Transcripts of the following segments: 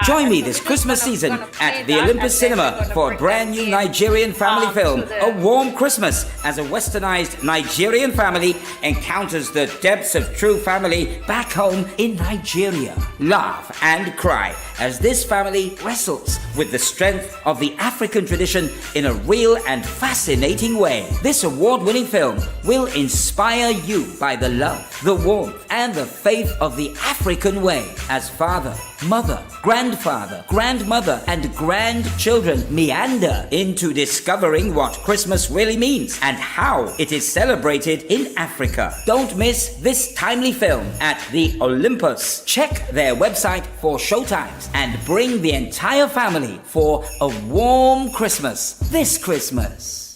Join me this Christmas season at the Olympus Cinema for a brand new Nigerian family film, A Warm Christmas, as a westernized Nigerian family encounters the depths of true family back home in Nigeria. Laugh and cry as this family wrestles with the strength of the African tradition in a real and fascinating way. This award-winning film will inspire you by the love, the warmth, and the faith of the African way as father, mother, grandfather, grandmother, and grandchildren meander into discovering what Christmas really means and how it is celebrated in Africa. Don't miss this timely film at the Olympus. Check their website for showtimes and bring the entire family for a warm Christmas this Christmas.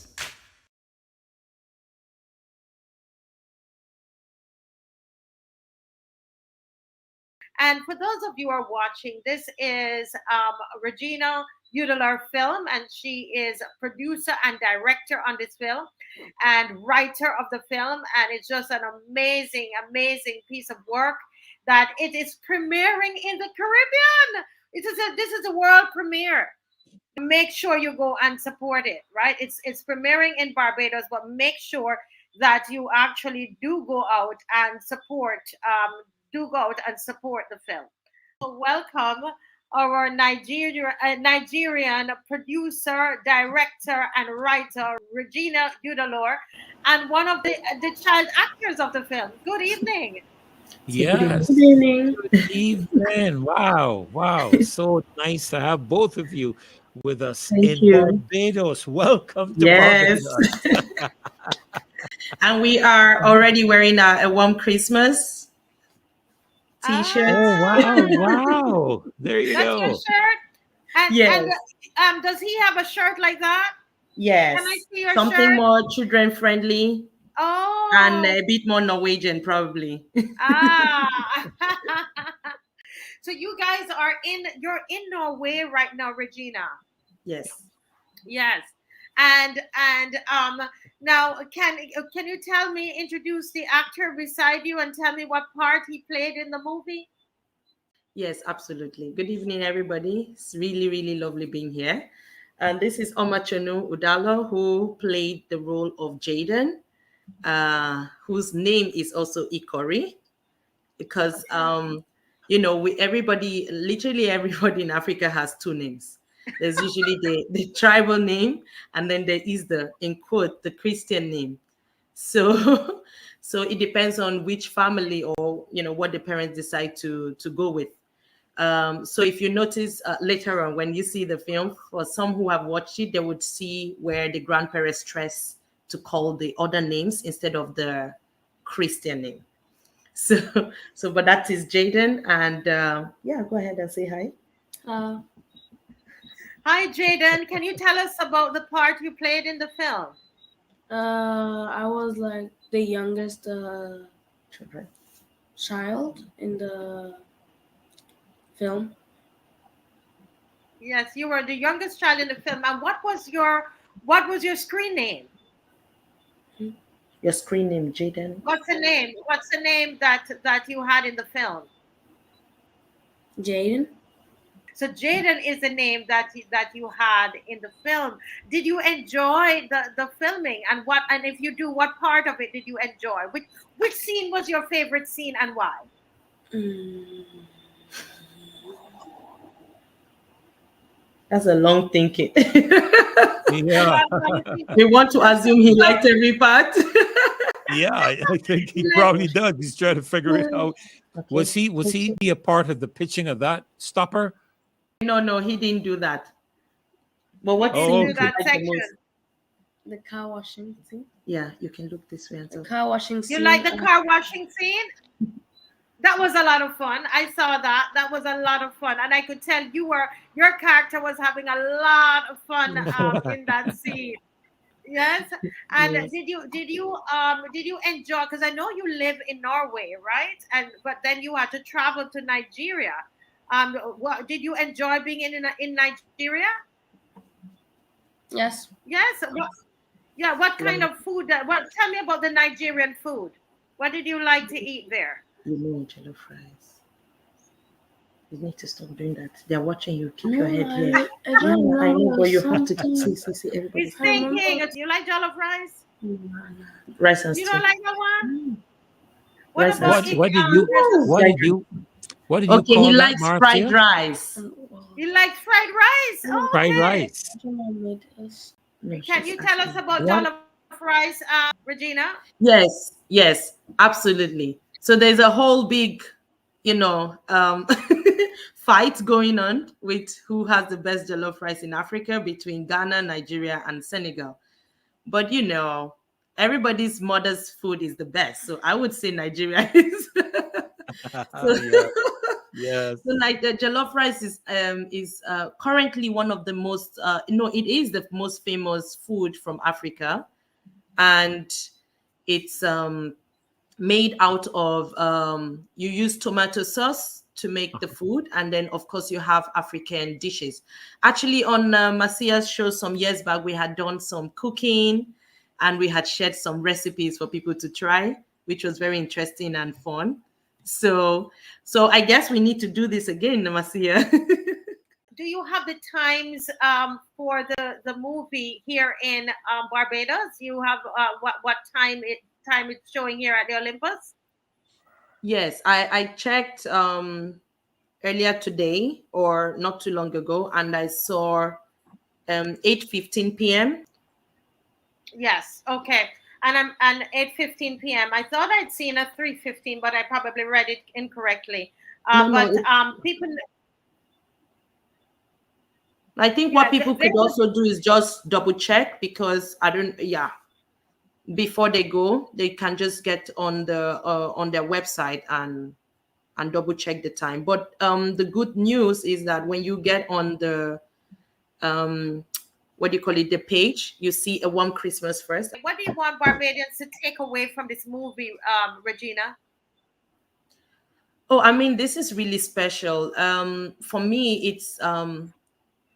And for those of you who are watching, this is Regina Udelar film, and she is producer and director on this film and writer of the film. And it's just an amazing, amazing piece of work that it is premiering in the Caribbean. This is a world premiere. Make sure you go and support it, right? It's premiering in Barbados, but make sure that you actually do go out and support the film. So welcome our Nigerian producer, director, and writer, Regina Udalor, and one of the child actors of the film. Good evening. Yes. Good evening. Good evening. Wow. So nice to have both of you with us Thank in you. Barbados. Welcome to Yes. Barbados. And we are already wearing a warm Christmas t-shirt. Oh, wow. There you That's go. your shirt? And, Yes. and does he have a shirt like that? Yes. Can I see your Something shirt? more children friendly Oh. and a bit more Norwegian, probably. So you guys are you're in Norway right now, Regina. Yes. Yes. And now can you introduce the actor beside you and tell me what part he played in the movie? Yes, absolutely. Good evening, everybody. It's really, really lovely being here. And this is Omachonu Udalo, who played the role of Jaden, whose name is also Ikori, because literally everybody in Africa has two names. There's usually the tribal name, and then there is the, in quote, the Christian name. So it depends on which family or what the parents decide to go with. So if you notice later on when you see the film, for some who have watched it, they would see where the grandparents stress to call the other names instead of the Christian name. But that is Jaden, and go ahead and say hi. Hi, Jaden. Can you tell us about the part you played in the film? I was like the youngest child in the film. Yes, you were the youngest child in the film. And what was your screen name? Your screen name, Jaden. What's the name? What's the name that you had in the film? Jaden. So Jaden is the name that you had in the film. Did you enjoy the filming, and if you do, what part of it did you enjoy? Which scene was your favorite scene and why? That's a long thinking. Yeah. We want to assume he liked every part. Yeah, I think he probably does. He's trying to figure it out. Okay. Was he a part of the pitching of that stopper? No, he didn't do that. But what scene do that section? The car washing scene. Yeah, you can look this way. The car washing scene. You like the car washing scene? That was a lot of fun. I saw that. That was a lot of fun, and I could tell your character was having a lot of fun in that scene. Yes. And yes. Did you enjoy? Because I know you live in Norway, right? But then you had to travel to Nigeria. Did you enjoy being in Nigeria? Yes. Yes. What kind of food? Tell me about the Nigerian food. What did you like to eat there? You mean jollof rice? You need to stop doing that. They're watching you. Keep your head No, here. I don't know. I know, but you have to something. see everybody. He's thinking. You like jollof rice? Rice and You stew. don't like that one? What Rice and about stew. What did there's you a- what did you Okay, call he that, likes Marcia? fried rice. You like fried rice? Oh, Fried okay. rice. No, Can she's you tell us asking. about What? jollof rice, Regina? Yes, absolutely. So there's a whole big, fight going on with who has the best jollof rice in Africa between Ghana, Nigeria, and Senegal. But everybody's mother's food is the best. So I would say Nigeria is. So, Yes. so like the jollof rice is currently one of the most it is the most famous food from Africa, and it's made out of you use tomato sauce to make the food, and then of course you have African dishes. Actually, on Masia's show some years back, we had done some cooking, and we had shared some recipes for people to try, which was very interesting and fun. So I guess we need to do this again, Masia. Do you have the times for the movie here in Barbados? You have what time it's showing here at the Olympus? Yes, I checked earlier today or not too long ago, and I saw 8:15 p.m. Yes. Okay. And 8:15 p.m. I thought I'd seen a 3:15, but I probably read it incorrectly. People. I think what people could also do is just double check, because before they go, they can just get on their website and double check the time. But the good news is that when you get on the what do you call it, the page, you see a warm Christmas first. What do you want Barbadians to take away from this movie, Regina? Oh, I mean, this is really special. For me, it's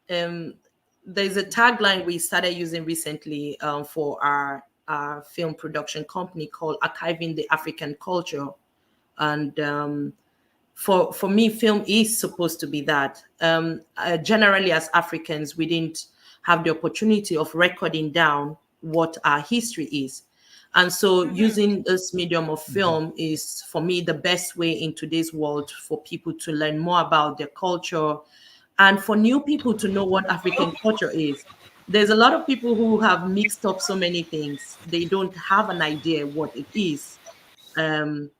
there's a tagline we started using recently for our film production company called Archiving the African Culture. And for me, film is supposed to be that. Generally, as Africans, we didn't have the opportunity of recording down what our history is. And so using this medium of film is, for me, the best way in today's world for people to learn more about their culture, and for new people to know what African culture is. There's a lot of people who have mixed up so many things. They don't have an idea what it is. And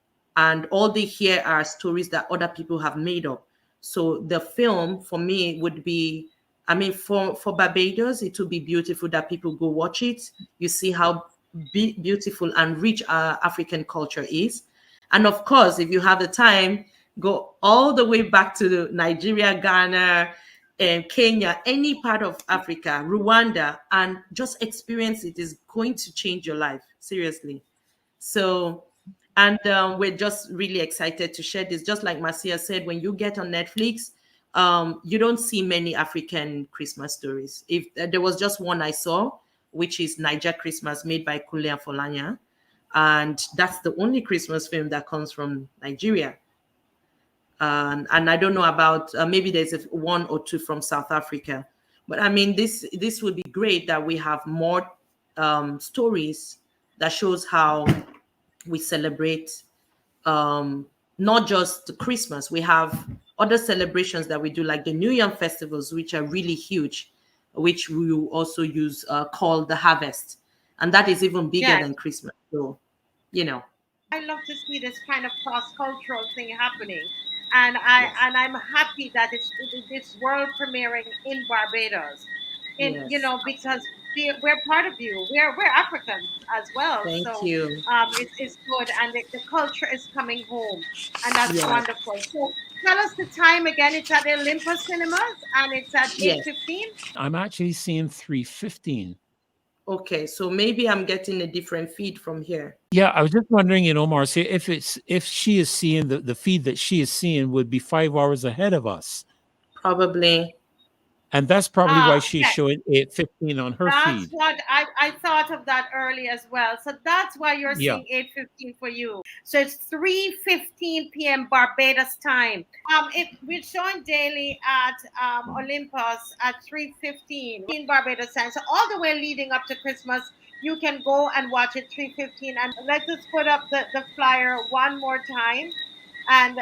all they hear are stories that other people have made up. So the film, for me, would be, I mean, for Barbados, it would be beautiful that people go watch it. You see how beautiful and rich our African culture is. And of course, if you have the time, go all the way back to Nigeria, Ghana, and Kenya, any part of Africa, Rwanda, and just experience it. Is going to change your life, seriously. So, and we're just really excited to share this. Just like Marcia said, when you get on Netflix, you don't see many African Christmas stories. If there was just one I saw, which is Niger Christmas, made by Kule and Folanya, and that's the only Christmas film that comes from Nigeria. And I don't know about maybe there's one or two from South Africa, but I mean this would be great that we have more stories that shows how we celebrate not just Christmas. We have other celebrations that we do, like the New Year festivals, which are really huge, which we will also use called the Harvest, and that is even bigger than Christmas. So, I love to see this kind of cross-cultural thing happening, and I'm happy that it's world premiering in Barbados, because we're part of you. We're Africans as well, Thank so you. it's good, and the culture is coming home, and that's wonderful. So tell us the time again. It's at the Olympus Cinemas, and it's at 8:15. I'm actually seeing 3:15. Okay, so maybe I'm getting a different feed from here. Yeah, I was just wondering, Marcia, if she is seeing the feed that she is seeing would be 5 hours ahead of us. Probably. And that's probably why she's Okay. showing 8:15 on her That's feed. what I thought of that early as well. So that's why you're Yeah. seeing 8:15 for you. So it's 3:15 p.m. Barbados time. We're showing daily at Olympus at 3:15 in Barbados time. So all the way leading up to Christmas, you can go and watch it 3:15. And let's just put up the flyer one more time. And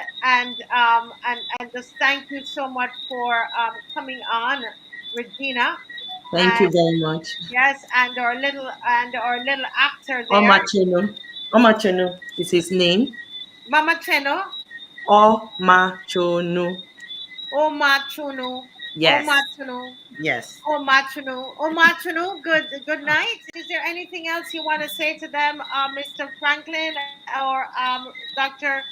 just thank you so much for coming on, Regina. Thank you And very much. yes, and our little actor there, Omacheno. Omacheno is his name. Mama Cheno, Omachonu. Omachunu, Yes. Omachunu, Yes. Omachunu. Good night. Is there anything else you want to say to them, Mr. Franklin or Dr.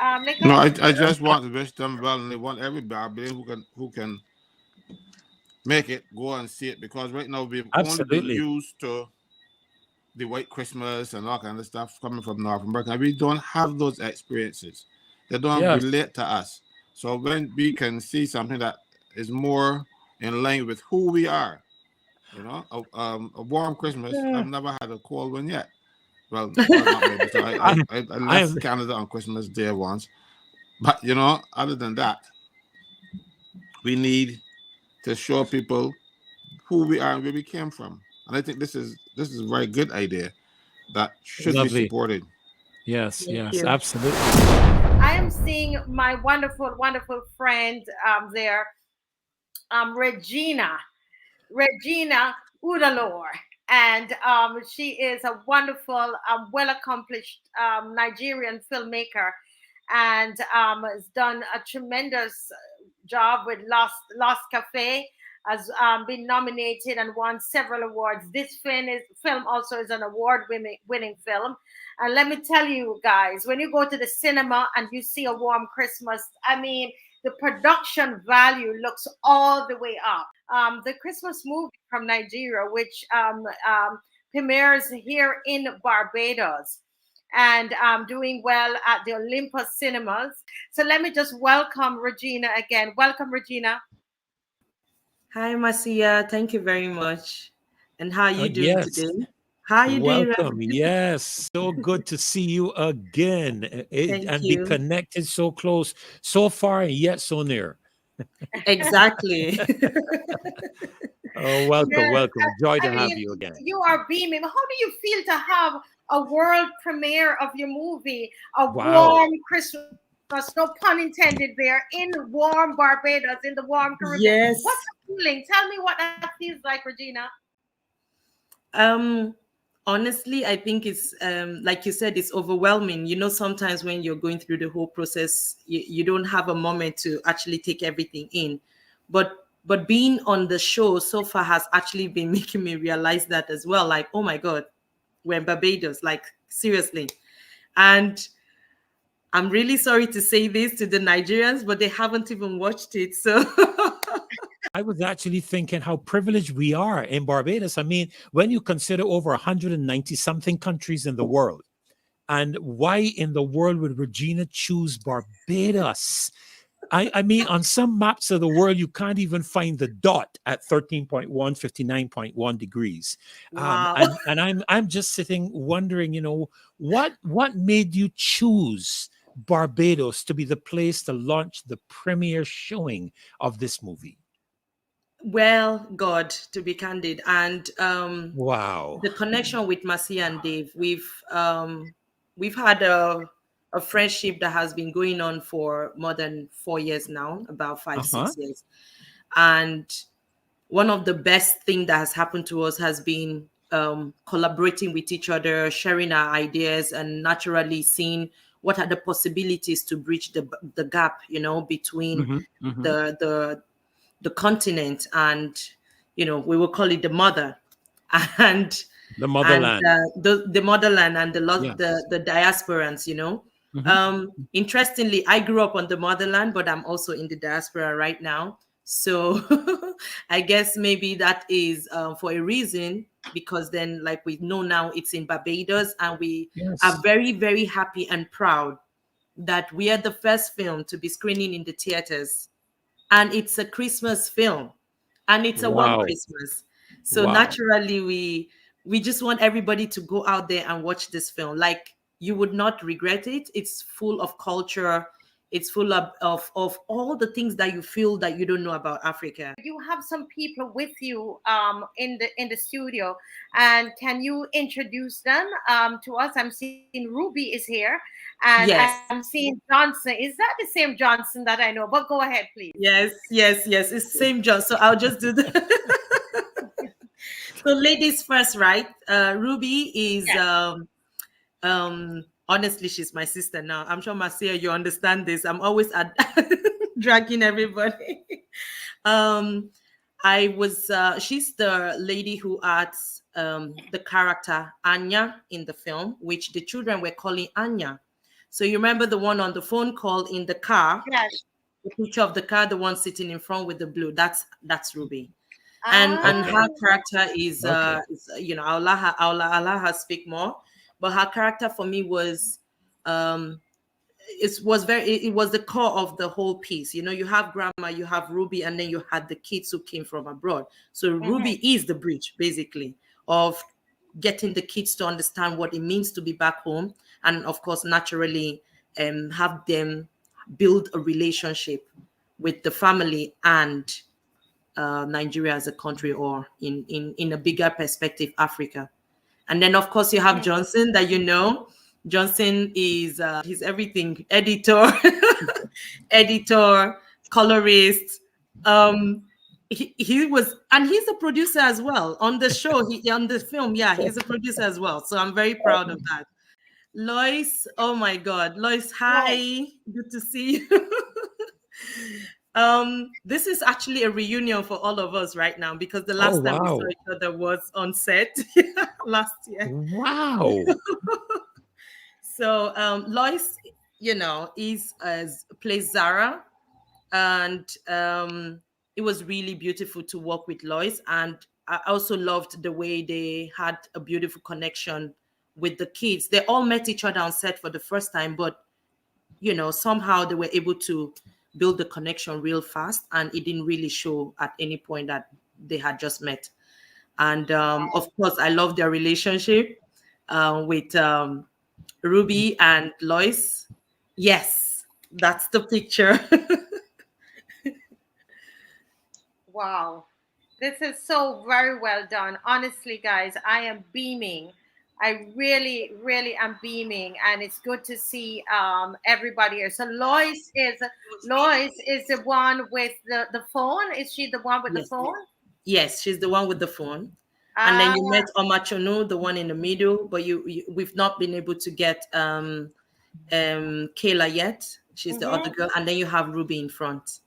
No, Nicholas? I just want to wish them well, and they want everybody who can make it go and see it, because right now we've only been Absolutely. used to the white Christmas and all kind of stuff coming from North America. We don't have those experiences. They don't Yes. relate to us. So when we can see something that is more in line with who we are, a warm Christmas. Yeah. I've never had a cold one yet. Well, not maybe. So I left Canada on Christmas Day once. But other than that, we need to show people who we are and where we came from. And I think this is a very good idea that should be Lovely. supported. Yes, Thank yes, you. absolutely. I am seeing my wonderful, wonderful friend there, Regina Udalor. And she is a wonderful, well accomplished Nigerian filmmaker, and has done a tremendous job with Lost Cafe, has been nominated and won several awards. This film also is an award-winning film. And let me tell you guys, when you go to the cinema and you see A Warm Christmas, I mean, the production value looks all the way up. The Christmas movie from Nigeria, which premieres here in Barbados and doing well at the Olympus cinemas. So let me just welcome Regina again. Welcome, Regina. Hi, Marcia. Thank you very much. And how are you doing Yes. today? How are you doing? Welcome. Yes. So good to see you again Thank and you. be connected so close, so far, and yet so near. Exactly. Oh, welcome, Yes, welcome. Joy to I have mean, you again. you are beaming. How do you feel to have a world premiere of your movie, A Wow. Warm Christmas, no pun intended there, in warm Barbados, in the warm Caribbean? Yes. What's the feeling? Tell me what that feels like, Regina. Honestly, I think it's like you said, it's overwhelming. Sometimes when you're going through the whole process, you don't have a moment to actually take everything in. But being on the show so far has actually been making me realize that as well. Like, oh my God, we're in Barbados, like seriously. And I'm really sorry to say this to the Nigerians, but they haven't even watched it. So I was actually thinking how privileged we are in Barbados. I mean, when you consider over 190 something countries in the world, and why in the world would Regina choose Barbados? I mean, on some maps of the world, you can't even find the dot at 13.1, 59.1 degrees. wow. And I'm just sitting wondering, what made you choose Barbados to be the place to launch the premiere showing of this movie? Well, God, to be candid, and Wow. the connection with Marcia and Dave, we've had a friendship that has been going on for more than 4 years now, about 5, 6 years. And one of the best things that has happened to us has been collaborating with each other, sharing our ideas, and naturally seeing what are the possibilities to bridge the gap, between the continent and, we will call it the mother, and the motherland, and the motherland and Yes. the diasporans. Interestingly, I grew up on the motherland, but I'm also in the diaspora right now. So I guess maybe that is for a reason, because then, like we know now, it's in Barbados, and we Yes. are very, very happy and proud that we are the first film to be screening in the theaters, and it's a Christmas film. and it's a warm Wow. Christmas. So Wow. naturally, we just want everybody to go out there and watch this film. Like, you would not regret it. It's full of culture. It's full of all the things that you feel that you don't know about Africa. You have some people with you in the studio, and can you introduce them to us? I'm seeing Ruby is here, and Yes. I'm seeing Johnson. Is that the same Johnson that I know? But go ahead, please. Yes. It's same job. So I'll just do the so ladies first, right? Ruby is Yes. honestly, she's my sister now. I'm sure Marcia, you understand this. I'm always dragging everybody. She's the lady who adds the character Anya in the film, which the children were calling Anya. So you remember the one on the phone call in the car? Yes. The picture of the car, the one sitting in front with the blue. That's Ruby. And her character is I'll allow her speak more, but her character for me was it was the core of the whole piece. You have grandma, you have Ruby, and then you had the kids who came from abroad. So Ruby is the bridge basically of getting the kids to understand what it means to be back home, and of course naturally have them build a relationship with the family and Nigeria as a country, or in a bigger perspective, Africa. And then of course you have Johnson, that Johnson is he's everything: editor, editor, colorist. He was, and he's a producer as well on the show. On the film, he's a producer as well. So I'm very proud of that. Lois, oh my God, Lois, hi, good to see you. This is actually a reunion for all of us right now, because the last time we saw each other was on set last year. Wow. So Lois, plays Zara, and it was really beautiful to work with Lois. And I also loved the way they had a beautiful connection with the kids. They all met each other on set for the first time, but somehow they were able to build the connection real fast, and it didn't really show at any point that they had just met. And of course, I love their relationship with Ruby and Lois. Yes, that's the picture. Wow. This is so very well done. Honestly, guys, I am beaming. I really, really am beaming, and it's good to see everybody here. So Lois is the one with the phone. Is she the one with the phone? Yes, she's the one with the phone. And then you met Omachonu, the one in the middle, but we've not been able to get Kayla yet. She's the other girl, and then you have Ruby in front.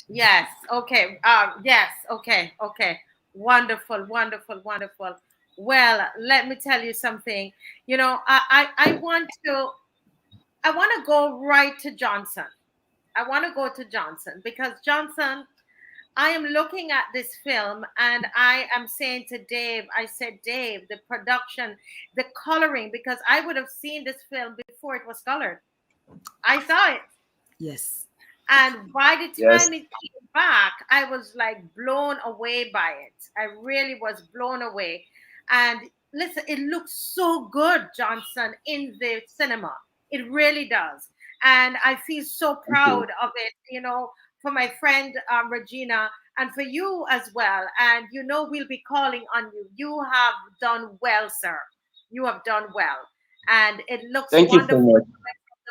Yes. Okay. Yes. Okay. Okay. Wonderful. Wonderful. Wonderful. Well, let me tell you something. I want to go right to Johnson. I want to go to Johnson, because Johnson, I am looking at this film and I am saying to Dave, I said, Dave, the production, the coloring, because I would have seen this film before it was colored. I saw it. Yes. And by the time it came back, I was like blown away by it. I really was blown away. And listen, it looks so good, Johnson, in the cinema. It really does. And I feel so proud of it, for my friend Regina, and for you as well. And we'll be calling on you. You have done well, sir. You have done well. And it looks wonderful from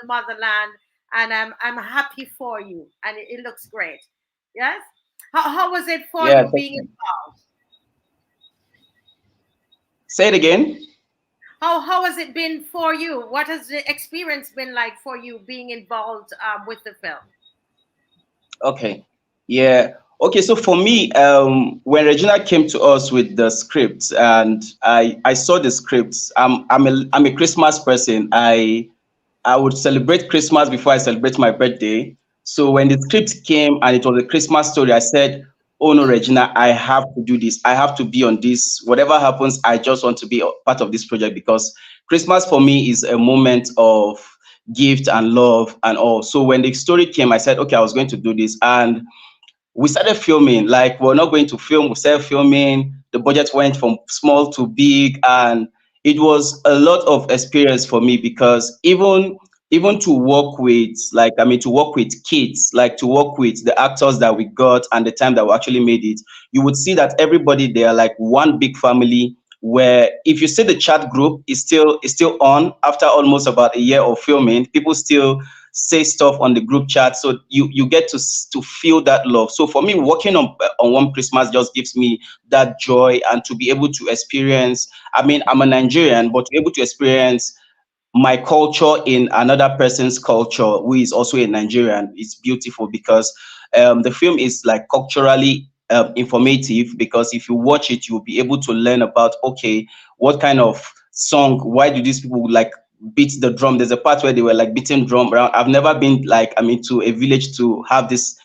the motherland. And I'm happy for you. And it looks great. Yes? How was it for you being involved? Say it again. How has it been for you? What has the experience been like for you being involved with the film? Okay. Yeah. Okay. So for me, when Regina came to us with the script, and I saw the scripts, I'm a Christmas person. I would celebrate Christmas before I celebrate my birthday. So when the script came and it was a Christmas story, I said, oh no, Regina, I have to do this. I have to be on this. Whatever happens, I just want to be a part of this project, because Christmas for me is a moment of gift and love and all. So when the story came, I said, okay, I was going to do this. And we started filming. Like, we're not going to film, we started filming. The budget went from small to big, and it was a lot of experience for me, because even to work with, like, I mean, to work with kids, like to work with the actors that we got and the time that we actually made it, you would see that everybody, they are like one big family, where if you see the chat group is still on after almost about a year of filming. People still say stuff on the group chat, so you get to feel that love. So for me, working on One Christmas just gives me that joy, and to be able to experience, I mean, I'm a Nigerian, but to be able to experience my culture in another person's culture who is also a Nigerian, it's beautiful, because the film is like culturally informative, because if you watch it, you'll be able to learn about, okay, what kind of song, why do these people like beat the drum? There's a part where they were like beating drum around. I've never been, like, I mean, to a village to have this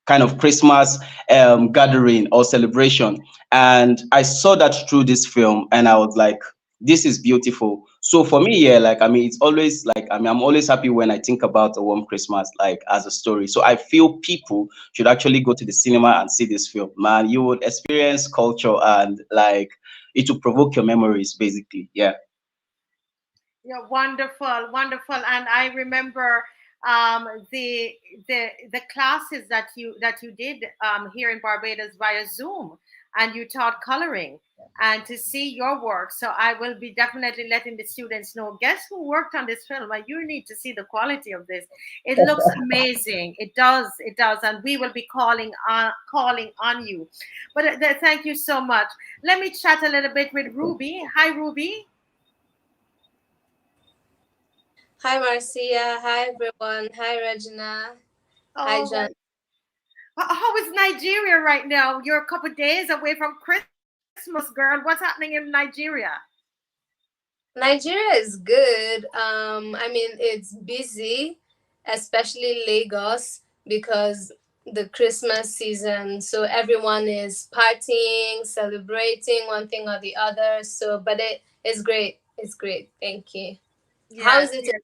kind of Christmas gathering or celebration. And I saw that through this film, and I was like, this is beautiful. So for me, yeah, like, I mean, it's always like, I mean, I'm always happy when I think about A Warm Christmas, like, as a story. So I feel people should actually go to the cinema and see this film. Man, you would experience culture, and like, it will provoke your memories, basically. Yeah. Yeah, wonderful, wonderful. And I remember the the classes that you did here in Barbados via Zoom, and you taught coloring, and to see your work. So I will be definitely letting the students know. Guess who worked on this film? And you need to see the quality of this. It looks amazing. It does, and we will be calling on you. But thank you so much. Let me chat a little bit with Ruby. Hi, Ruby. Hi, Marcia. Hi, everyone. Hi, Regina. Hi, Oh, John. how is Nigeria right now? You're a couple days away from Christmas, girl. What's happening in Nigeria? Nigeria is good. I mean, it's busy, especially Lagos, because the Christmas season. So everyone is partying, celebrating one thing or the other. So, but it's great. It's great. Thank you. How Yes, is it? yes.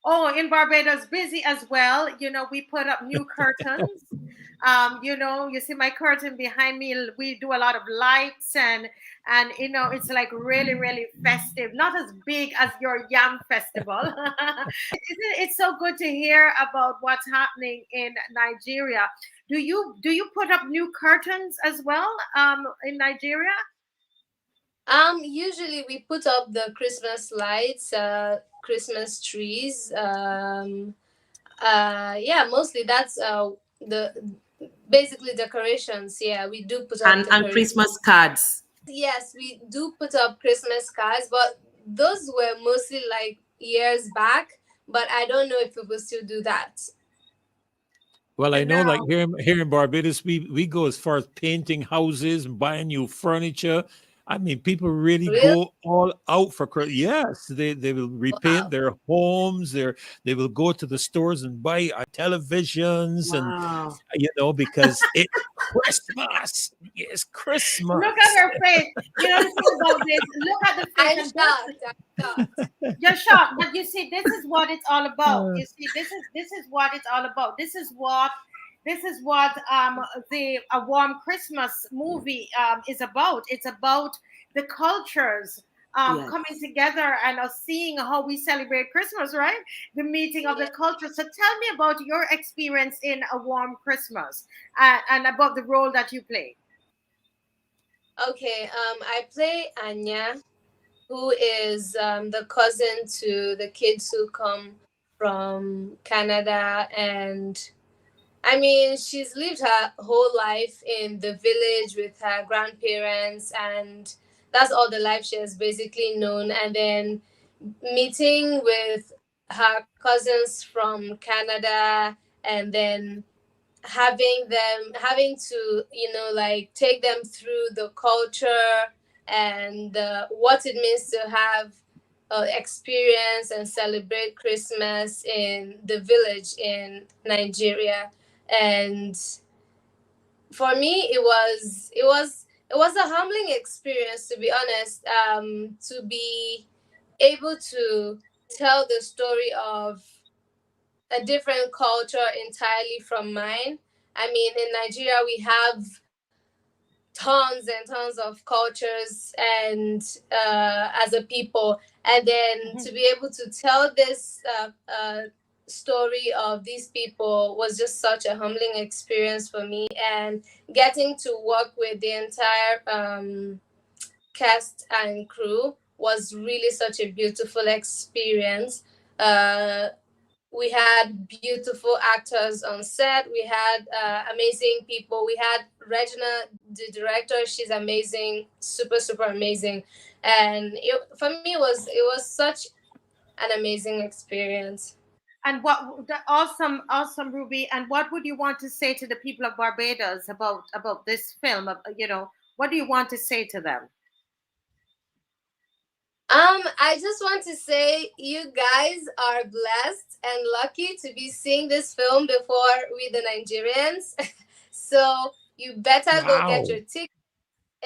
Oh, in Barbados, busy as well. You know, we put up new curtains. You know, you see my curtain behind me. We do a lot of lights, and you know, it's like really, really festive. Not as big as your Yam Festival. It's so good to hear about what's happening in Nigeria. Do you put up new curtains as well in Nigeria? Usually we put up the Christmas lights, Christmas trees. Yeah, mostly that's the basically decorations. Yeah, we do put up And Christmas cards. Yes, we do put up Christmas cards, but those were mostly like years back. But I don't know if people still do that. Well, I know, like No. here in Barbados, we go as far as painting houses and buying new furniture. I mean, people really Really? go all out for yes, they will repaint Wow. their homes. They will go to the stores and buy televisions, and Wow. because it's Christmas. It's Look at Christmas. her face. You know the thing about this. Look at the face, I'm and shocked. I'm shocked. you're shocked. But you see, this is what it's all about. You see, this is what it's all about. This is what the A Warm Christmas movie is about. It's about the cultures Yes. coming together and us seeing how we celebrate Christmas, right? The meeting of the culture. So tell me about your experience in A Warm Christmas and about the role that you play. Okay. I play Anya, who is the cousin to the kids who come from Canada. And I mean, she's lived her whole life in the village with her grandparents, and that's all the life she has basically known. And then meeting with her cousins from Canada, and then having to, like, take them through the culture and what it means to have experience and celebrate Christmas in the village in Nigeria. And for me, it was a humbling experience, to be honest, to be able to tell the story of a different culture entirely from mine. I mean, in Nigeria, we have tons and tons of cultures and as a people, and then to be able to tell this story of these people was just such a humbling experience for me, and getting to work with the entire cast and crew was really such a beautiful experience. We had beautiful actors on set. We had amazing people. We had Regina, the director. She's amazing, super, super amazing. And for me, it was such an amazing experience. And awesome, Ruby. And what would you want to say to the people of Barbados about this film? What do you want to say to them? I just want to say you guys are blessed and lucky to be seeing this film before we, the Nigerians. So you better go get your ticket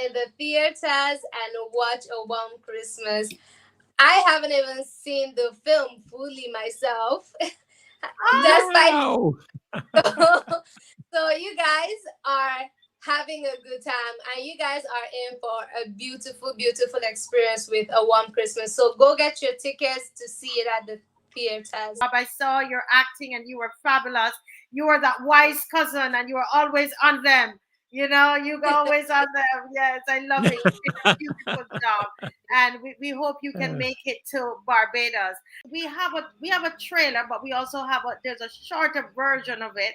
in the theaters and watch A Warm Christmas. I haven't even seen the film fully myself. So you guys are having a good time, and you guys are in for a beautiful, beautiful experience with A Warm Christmas. So go get your tickets to see it at the theaters. I saw your acting and you were fabulous. You were that wise cousin and you were always on them. You were always on them. Yes, I love it. You did a beautiful job. And we hope you can make it to Barbados. We have a trailer, but we also have there's a shorter version of it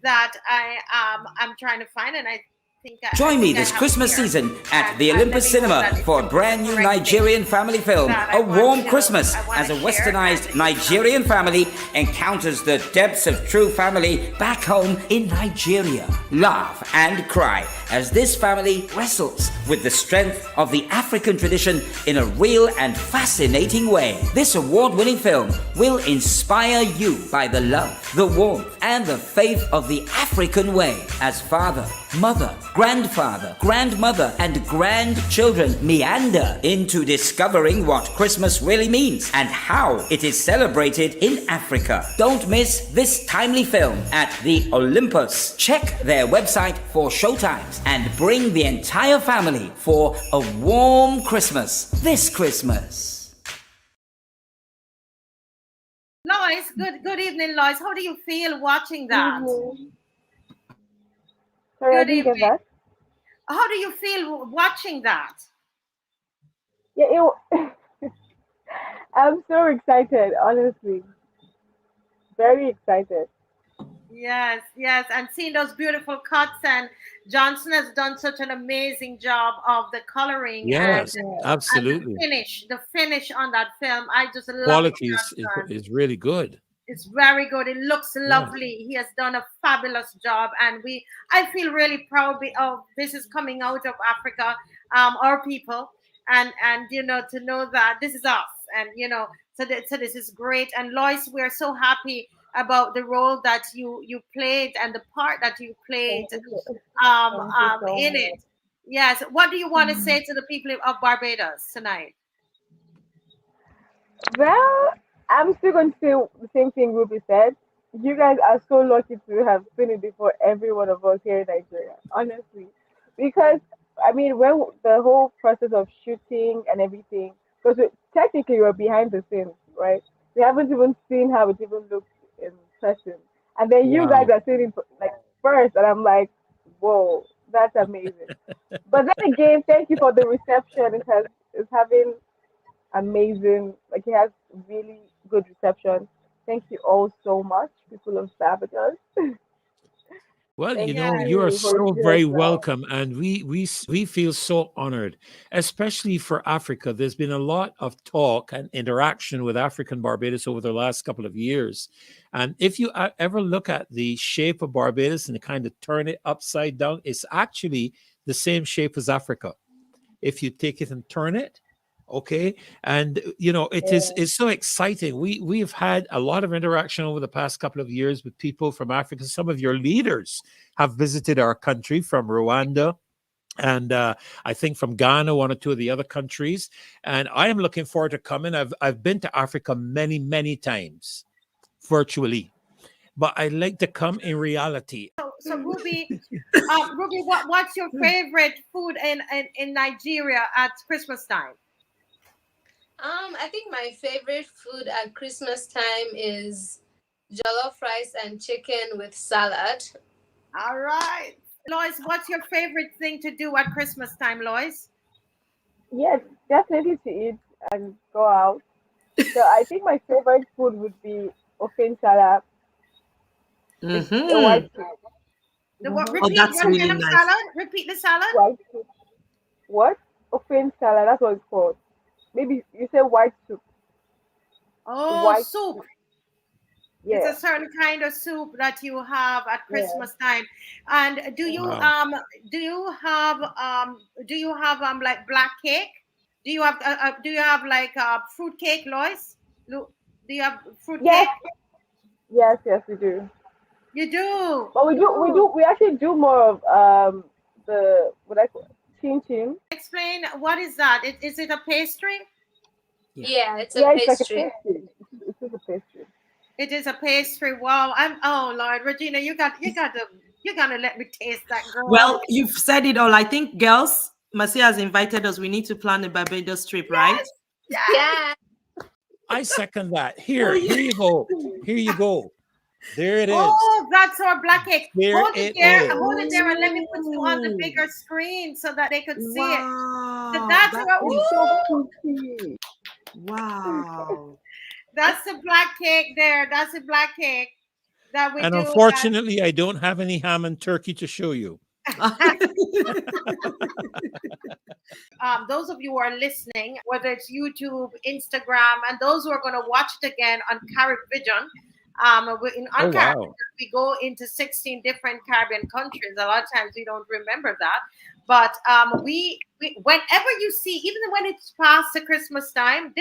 that I'm trying to find, and I think Join me this Christmas season at the Olympus Cinema for a brand new Nigerian family film, A Warm Christmas, as a westernized Nigerian family encounters the depths of true family back home in Nigeria. Laugh and cry as this family wrestles with the strength of the African tradition in a real and fascinating way. This award-winning film will inspire you by the love, the warmth, and the faith of the African way as father, mother, grandfather, grandmother, and grandchildren meander into discovering what Christmas really means and how it is celebrated in Africa. Don't miss this timely film at the Olympus. Check their website for showtimes and bring the entire family for a warm Christmas this Christmas. Lois, good evening, Lois. How do you feel watching that? Sorry, I didn't get that. How do you feel watching that? Yeah, I'm so excited, honestly. Very excited. Yes, and seeing those beautiful cuts, and Johnson has done such an amazing job of the coloring. Yes, absolutely. And the finish on that film, I just love. Quality is really good. It's very good. It looks lovely. He has done a fabulous job, and I feel really proud of this is coming out of Africa, our people, and to know that this is us, and so this is great. And Lois, we're so happy about the role that you played and the part that you played in it. Yes. What do you want to say to the people of Barbados tonight? Well, I'm still going to say the same thing Ruby said. You guys are so lucky to have seen it before every one of us here in Nigeria, honestly. Because, I mean, when the whole process of shooting and everything, because technically we're behind the scenes, right? We haven't even seen how it even looks in person. And then you guys are seeing it first, and I'm like, whoa, that's amazing. But then again, thank you for the reception. It's having amazing, it has really good reception. Thank you all so much, people of Barbados. Well, you are so very welcome, and we feel so honored, especially for Africa. There's been a lot of talk and interaction with African Barbados over the last couple of years. And if you ever look at the shape of Barbados and kind of turn it upside down, it's actually the same shape as Africa. If you take it and turn it, okay, and it's so exciting. We've had a lot of interaction over the past couple of years with people from Africa. Some of your leaders have visited our country from Rwanda, and I think from Ghana, one or two of the other countries. And I am looking forward to coming. I've been to Africa many times, virtually, but I like to come in reality. So Ruby, Ruby, what's your favorite food in Nigeria at Christmas time? I think my favorite food at Christmas time is jollof rice and chicken with salad. All right. Lois, what's your favorite thing to do at Christmas time, Lois? Yes, definitely to eat and go out. So I think my favorite food would be ofen salad. It's a Mm-hmm. white soup. The what? Oh, Repeat that's what really kind of nice. salad? Repeat the salad. White soup. What? Ofen salad. That's what it's called. Maybe you say white soup. Oh, White soup. soup. It's a Yeah. certain kind of soup that you have at Yeah. Christmas time. And Wow. do you have like black cake? Do you have like fruit cake, Lois? Do you have fruit Yes. cake? Yes. Yes. We do. You do. But we actually do more of the what I call chin chin. Explain what is that? Is it a pastry? Yeah, it's a Yeah, it's like a pastry. pastry. It's just a pastry. It is a pastry. Wow. Oh Lord, Regina, you gotta let me taste that, girl. Well, you've said it all. I think, girls, Marcia has invited us. We need to plan a Barbados trip, right? Yeah. I second that. Here you go. Here you go. There it is. Oh, that's our black cake. There Hold it it there. is. Hold it there and let me put you on the Ooh. bigger screen so that they could see it. So Wow, that's that what is ooh, Pretty. wow. that's the black cake there. That's the black cake that we And do. unfortunately, I don't have any ham and turkey to show you. Those of you who are listening, whether it's YouTube, Instagram, and those who are going to watch it again on Carib Vision, on Oh, Carib wow. Vision, we go into 16 different Caribbean countries. A lot of times we don't remember that. But we whenever you see, even when it's past the Christmas time,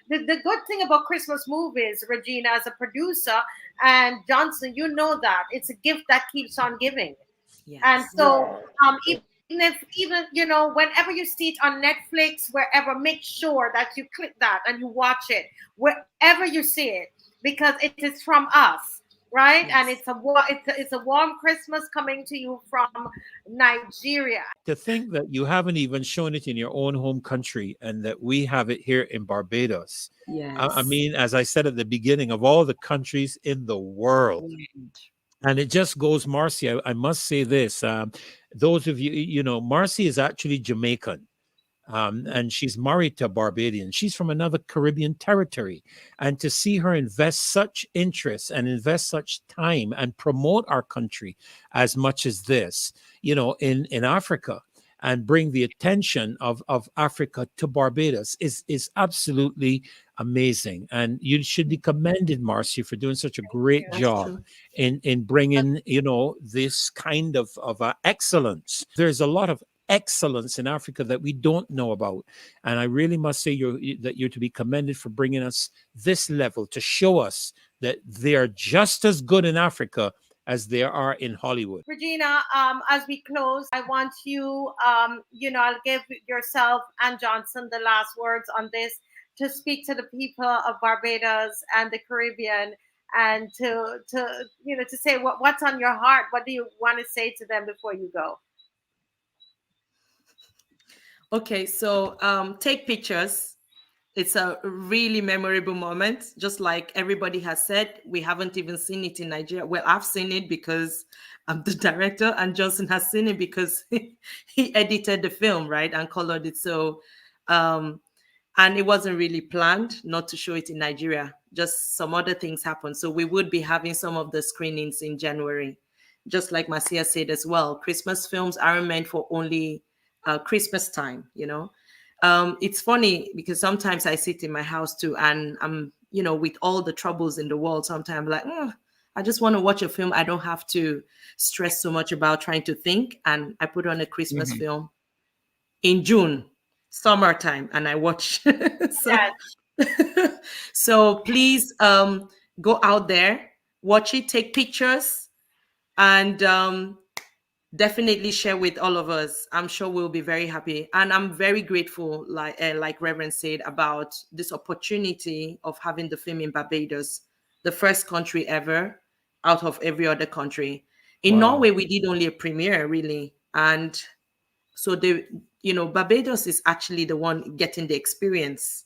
the good thing about Christmas movies, Regina, as a producer, and Johnson, you know that it's a gift that keeps on giving. And Yes. so even whenever you see it on Netflix, wherever, make sure that you click that and you watch it wherever you see it, because it is from us, right? Yes. And it's a warm Christmas coming to you from Nigeria. To think that you haven't even shown it in your own home country and that we have it here in Barbados. Yes. I mean, as I said at the beginning, of all the countries in the world. And it just goes, Marcy, I must say this. Those of you, Marcy is actually Jamaican. And she's married to a Barbadian. She's from another Caribbean territory. And to see her invest such interest and invest such time and promote our country as much as this, in Africa, and bring the attention of Africa to Barbados is absolutely amazing. And you should be commended, Marcy, for doing such a great That's job true. in bringing, this kind of excellence. There's a lot of excellence in Africa that we don't know about. And I really must say that you're to be commended for bringing us this level to show us that they are just as good in Africa as they are in Hollywood. Regina, as we close, I want you, I'll give yourself and Johnson the last words on this, to speak to the people of Barbados and the Caribbean, and to say what's on your heart. What do you want to say to them before you go? Okay, so take pictures. It's a really memorable moment. Just like everybody has said, we haven't even seen it in Nigeria. Well, I've seen it because I'm the director, and Johnson has seen it because he edited the film, right, and colored it. So, and it wasn't really planned not to show it in Nigeria. Just some other things happened. So we would be having some of the screenings in January. Just like Marcia said as well, Christmas films aren't meant for only Christmas time, It's funny because sometimes I sit in my house too, and I'm, with all the troubles in the world, sometimes I'm like, I just want to watch a film. I don't have to stress so much about trying to think. And I put on a Christmas film in June, summertime, and I watch. So please go out there, watch it, take pictures, and definitely share with all of us. I'm sure we'll be very happy. And I'm very grateful, like Reverend said, about this opportunity of having the film in Barbados, the first country ever out of every other country. In Wow. Norway, we did only a premiere, really. And so Barbados is actually the one getting the experience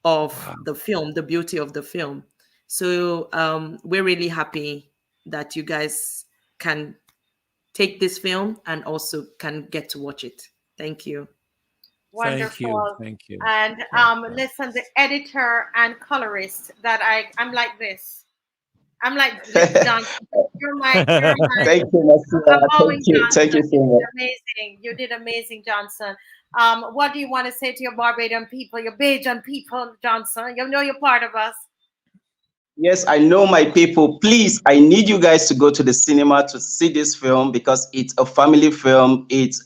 of the film, the beauty of the film. So we're really happy that you guys can take this film and also can get to watch it. Thank you. Wonderful. Thank you. And listen, the editor and colorist that I'm like this. I'm like John. You're my Thank you, Marcia. Thank you so much. Amazing. You did amazing, Johnson. What do you want to say to your Barbadian people, your Bajan people, Johnson? You know you're part of us. Yes, I know my people. Please, I need you guys to go to the cinema to see this film because it's a family film. It's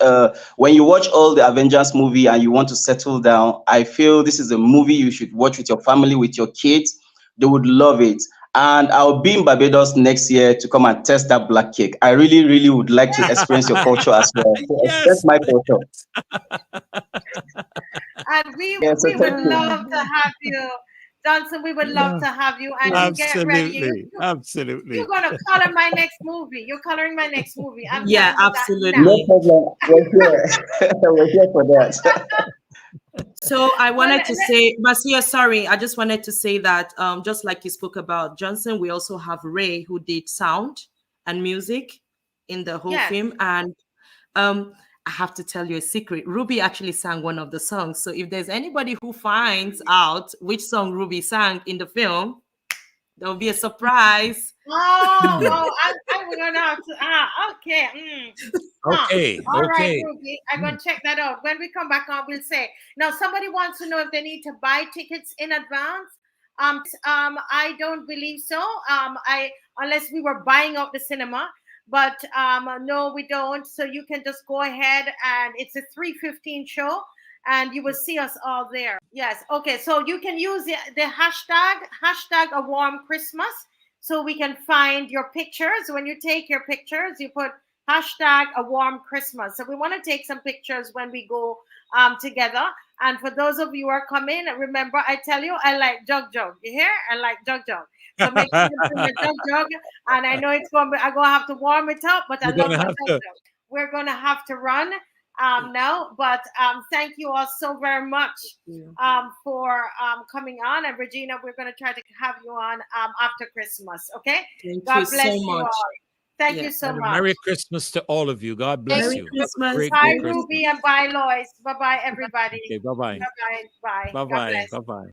when you watch all the Avengers movie and you want to settle down, I feel this is a movie you should watch with your family, with your kids. They would love it. And I'll be in Barbados next year to come and test that black cake. I really, really would like to experience your culture as well. So Yes. my culture. And we would love to have you. Johnson, we would love to have you, and you get ready. Absolutely. You're gonna color my next movie. You're coloring my next movie. Yeah, absolutely. No problem. We're here. We're here for that. So I wanted to say, Marcia, sorry, I just wanted to say that just like you spoke about Johnson, we also have Ray who did sound and music in the whole film, and I have to tell you a secret. Ruby actually sang one of the songs. So if there's anybody who finds out which song Ruby sang in the film, there'll be a surprise. I'm gonna have to. Okay. Okay. All okay. right, Ruby. I'm gonna check that out. When we come back on, we'll say. Now, somebody wants to know if they need to buy tickets in advance. I don't believe so. Unless we were buying out the cinema. But no, we don't. So you can just go ahead, and it's a 3:15 show, and you will see us all there. Yes. Okay. So you can use the hashtag a warm Christmas, so we can find your pictures. When you take your pictures, you put hashtag a warm Christmas. So we want to take some pictures when we go together. And for those of you who are coming, remember, I tell you, I like jug. You hear? I like jug. So make sure you bring your jug, and I know I'm gonna have to warm it up, but I love my jug. We're gonna have to run now, but thank you all so very much for coming on. And Regina, we're gonna try to have you on after Christmas. Okay? God bless you all. Thank you so much. Merry Christmas to all of you. God bless you. Christmas. Bye, Ruby, and bye, Lois. Bye, everybody. Okay, bye-bye. Bye. Bye-bye. Bye-bye.